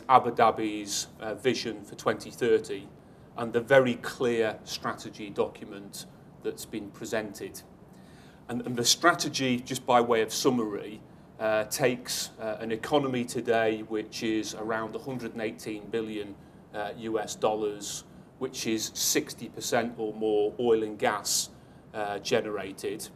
Abu Dhabi's vision for 2030 and the very clear strategy document that's been presented. And the strategy, just by way of summary, takes an economy today which is around 118 billion US dollars, which is 60% or more oil and gas generated,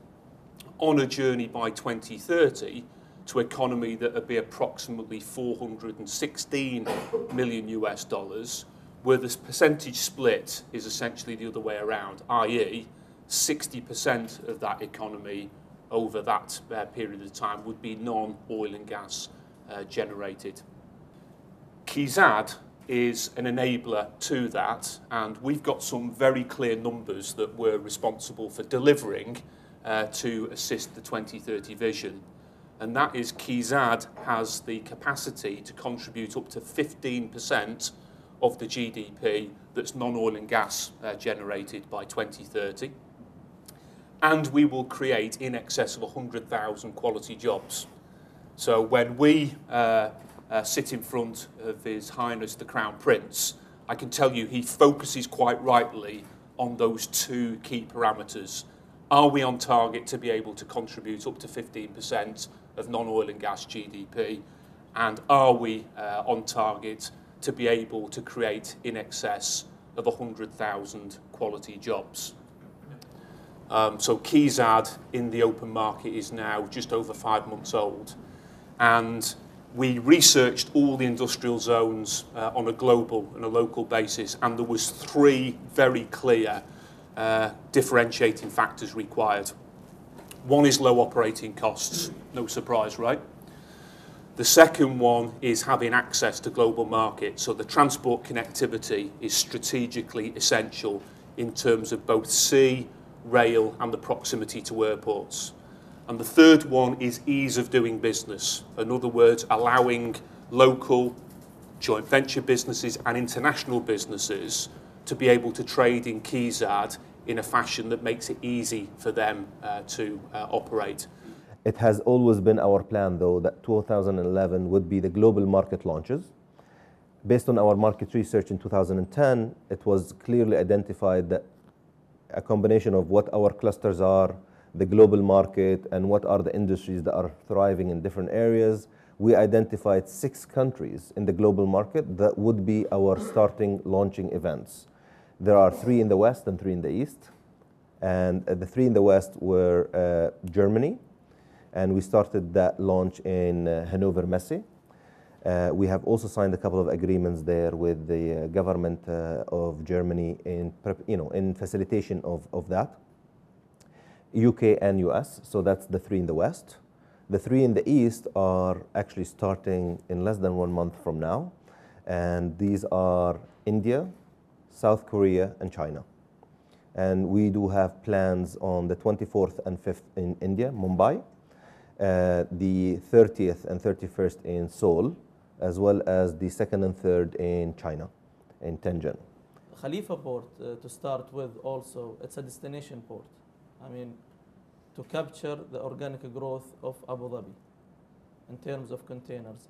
on a journey by 2030 to an economy that would be approximately 416 million US dollars, where the percentage split is essentially the other way around, i.e. 60% of that economy over that period of time would be non-oil and gas generated. KIZAD is an enabler to that, and we've got some very clear numbers that we're responsible for delivering to assist the 2030 vision. And that is KIZAD has the capacity to contribute up to 15% of the GDP that's non-oil and gas generated by 2030. And we will create in excess of 100,000 quality jobs. So when we sit in front of His Highness the Crown Prince, I can tell you he focuses quite rightly on those two key parameters. Are we on target to be able to contribute up to 15% of non-oil and gas GDP? And are we on target to be able to create in excess of 100,000 quality jobs? So KIZAD in the open market is now just over 5 months old. And we researched all the industrial zones on a global and a local basis, and there was 3 very clear differentiating factors required. One is low operating costs, no surprise, right? The second one is having access to global markets. So the transport connectivity is strategically essential in terms of both sea, rail, and the proximity to airports. And the third one is ease of doing business. In other words, allowing local joint venture businesses and international businesses to be able to trade in KIZAD in a fashion that makes it easy for them to operate. It has always been our plan, though, that 2011 would be the global market launches. Based on our market research in 2010, it was clearly identified that a combination of what our clusters are, the global market, and what are the industries that are thriving in different areas. We identified 6 countries in the global market that would be our starting launching events. There are 3 in the West and 3 in the East. And the 3 in the West were Germany, and we started that launch in Hannover Messe. We have also signed a couple of agreements there with the government of Germany in facilitation of that. UK and US, so that's the 3 in the West. The 3 in the East are actually starting in less than 1 month from now. And these are India, South Korea, and China. And we do have plans on the 24th and 5th in India, Mumbai, the 30th and 31st in Seoul, as well as the 2nd and 3rd in China, in Tianjin. Khalifa port, to start with also, it's a destination port. I mean, to capture the organic growth of Abu Dhabi in terms of containers.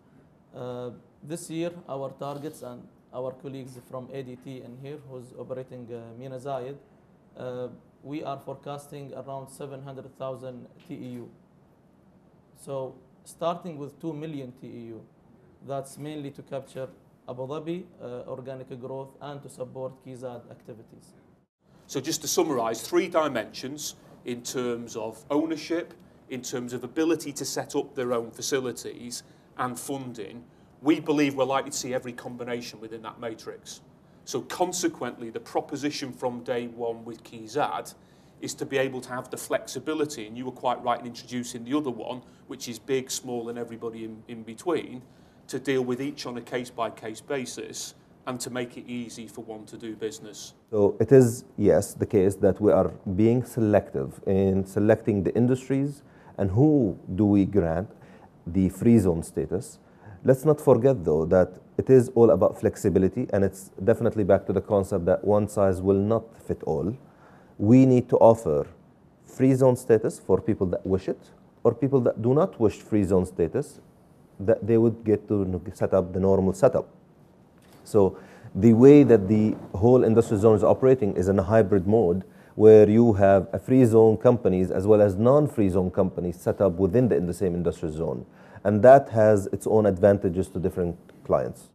This year, our targets and our colleagues from ADT in here, who's operating Mina Zayed, we are forecasting around 700,000 TEU. So starting with 2 million TEU, that's mainly to capture Abu Dhabi organic growth and to support KIZAD activities. So just to summarise, 3 dimensions in terms of ownership, in terms of ability to set up their own facilities and funding. We believe we're likely to see every combination within that matrix. So consequently, the proposition from day one with KIZAD is to be able to have the flexibility, and you were quite right in introducing the other one, which is big, small, and everybody in between, to deal with each on a case-by-case basis and to make it easy for one to do business. So it is, yes, the case that we are being selective in selecting the industries and who do we grant the free zone status. Let's not forget, though, that it is all about flexibility, and it's definitely back to the concept that one size will not fit all. We need to offer free zone status for people that wish it, or people that do not wish free zone status, that they would get to set up the normal setup. So the way that the whole industrial zone is operating is in a hybrid mode, where you have a free zone companies as well as non-free zone companies set up within the same industrial zone. And that has its own advantages to different clients.